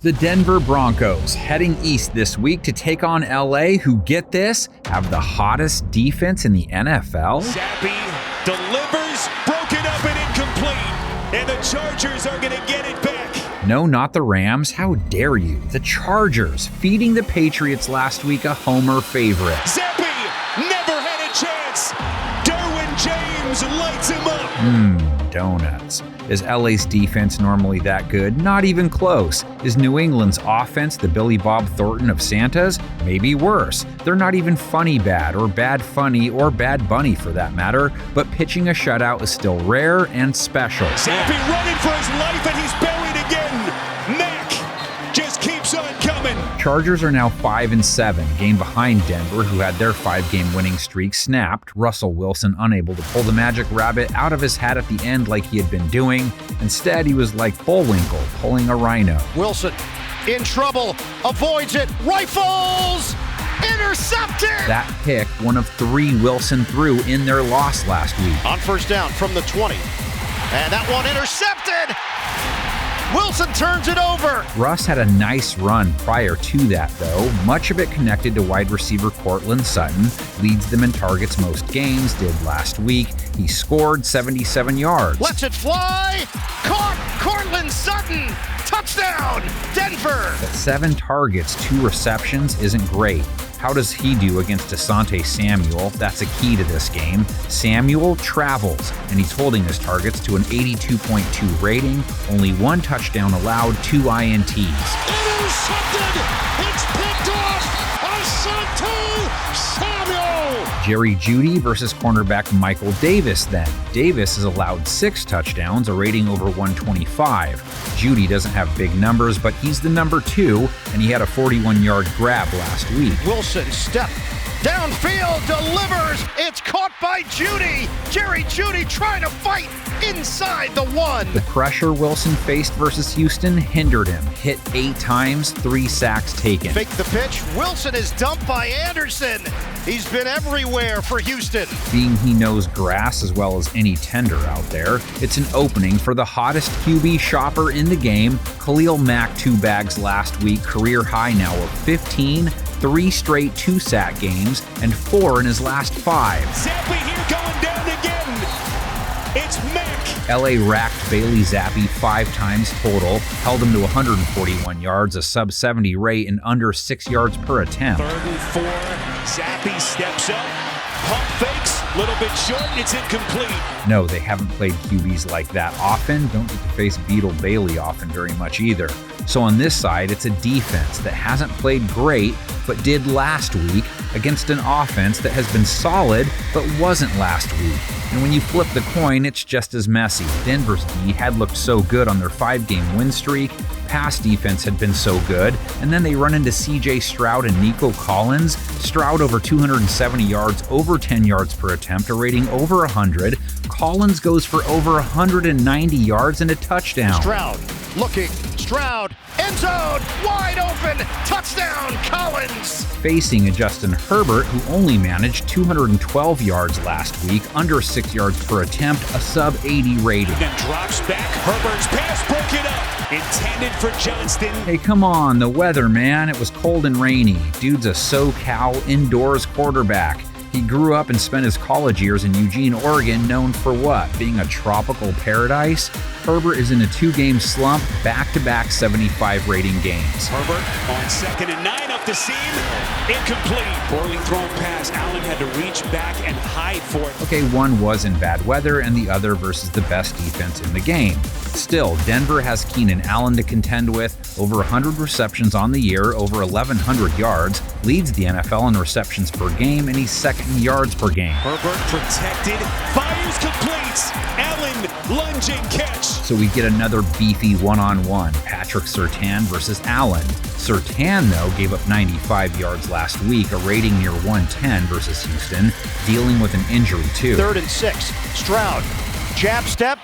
The Denver Broncos heading east this week to take on LA, who, get this, have the hottest defense in the NFL. Zappi delivers, broken up and incomplete, and the Chargers are going to get it back. No, not the Rams. How dare you? The Chargers feeding the Patriots last week a homer favorite. Zappi never had a chance. Derwin James lights him up. Donuts. Is LA's defense normally that good? Not even close. Is New England's offense the Billy Bob Thornton of Santas? Maybe worse. They're not even funny bad, or bad funny, or bad bunny for that matter, but pitching a shutout is still rare and special. Zappi running for his life, and he's buried again. Mack just keeps on coming. Chargers are now 5-7, game behind Denver, who had their 5-game winning streak snapped. Russell Wilson unable to pull the magic rabbit out of his hat at the end like he had been doing. Instead, he was like Bullwinkle pulling a rhino. Wilson in trouble, avoids it, rifles, intercepted! That pick, one of 3 Wilson threw in their loss last week. On first down from the 20, and that one intercepted! Wilson turns it over. Russ had a nice run prior to that, though. Much of it connected to wide receiver Courtland Sutton. Leads them in targets most games, did last week. He scored 77 yards. Lets it fly. Caught. Courtland Sutton. Touchdown. Denver. But 7 targets, 2 receptions isn't great. How does he do against Asante Samuel? That's a key to this game. Samuel travels, and he's holding his targets to an 82.2 rating, only 1 touchdown allowed, 2 INTs. Intercepted! It's picked off! Asante Samuel! Jerry Jeudy versus cornerback Michael Davis then. Davis has allowed 6 touchdowns, a rating over 125. Jeudy doesn't have big numbers, but he's the number 2, and he had a 41-yard grab last week. Wilson step downfield, delivers. It's caught by Jeudy. Jerry Jeudy trying to fight inside the 1. The pressure Wilson faced versus Houston hindered him. Hit 8 times, 3 sacks taken. Fake the pitch. Wilson is dumped by Anderson. He's been everywhere for Houston. Being he knows grass as well as any tender out there, it's an opening for the hottest QB shopper in the game. Khalil Mack 2 bags last week, career high now of 15, 3 straight 2-sack games, and 4 in his last 5. Zappi here going down again. It's Mack. LA racked Bailey Zappi 5 times total, held him to 141 yards, a sub-70 rate, and under 6 yards per attempt. 3rd and 4. Zappi steps up. Pump fakes. Little bit short. It's incomplete. No, they haven't played QBs like that often. Don't get to face Beetle Bailey often very much either. So on this side, it's a defense that hasn't played great, but did last week against an offense that has been solid, but wasn't last week. And when you flip the coin, it's just as messy. Denver's D had looked so good on their 5-game win streak. Pass defense had been so good, and then they run into CJ Stroud and Nico Collins. Stroud over 270 yards, over 10 yards per attempt, a rating over 100. Collins goes for over 190 yards and a touchdown. Stroud looking. Stroud, end zone, wide open, touchdown, Collins. Facing a Justin Herbert who only managed 212 yards last week, under 6 yards per attempt, a sub-80 rating. Then drops back, Herbert's pass broken up, intended for Johnston. Hey, come on, the weather, man. It was cold and rainy. Dude's a SoCal indoors quarterback. He grew up and spent his college years in Eugene, Oregon, known for what? Being a tropical paradise? Herbert is in a 2-game slump, back-to-back 75 rating games. Herbert on 2nd and 9 up the seam. Incomplete. Poorly thrown pass. Allen had to reach back and hide for it. Okay, one was in bad weather and the other versus the best defense in the game. Still, Denver has Keenan Allen to contend with, over 100 receptions on the year, over 1,100 yards, leads the NFL in receptions per game, and he's 2nd in yards per game. Herbert protected, fires, completes. Allen lunging catch. So we get another beefy one-on-one, Patrick Surtain versus Allen. Surtain, though, gave up 95 yards last week, a rating near 110 versus Houston, dealing with an injury too. 3rd and 6, Stroud, jab step,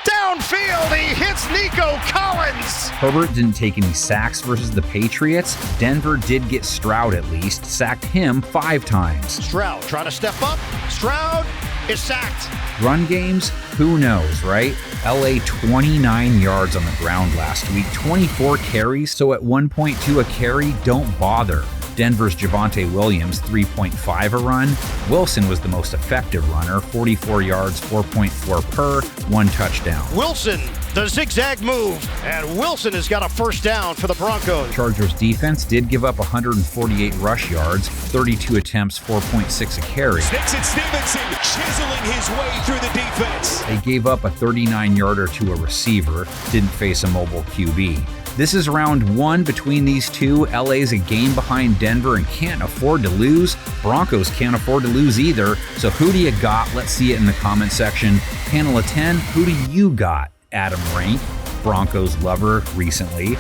Downfield, he hits Nico Collins. Herbert didn't take any sacks versus the Patriots. Denver did get Stroud at least, sacked him 5 times. Stroud trying to step up. Stroud is sacked. Run games? Who knows, right? LA 29 yards on the ground last week, 24 carries, so at 1.2 a carry, don't bother. Denver's Javonte Williams, 3.5 a run. Wilson was the most effective runner, 44 yards, 4.4 per, 1 touchdown. Wilson, the zigzag move, and Wilson has got a first down for the Broncos. Chargers defense did give up 148 rush yards, 32 attempts, 4.6 a carry. Sticks and Stevenson chiseling his way through the defense. They gave up a 39-yarder to a receiver, didn't face a mobile QB. This is round 1 between these two. LA's a game behind Denver and can't afford to lose. Broncos can't afford to lose either. So who do you got? Let's see it in the comment section. Panel of 10, who do you got? Adam Rank, Broncos lover recently.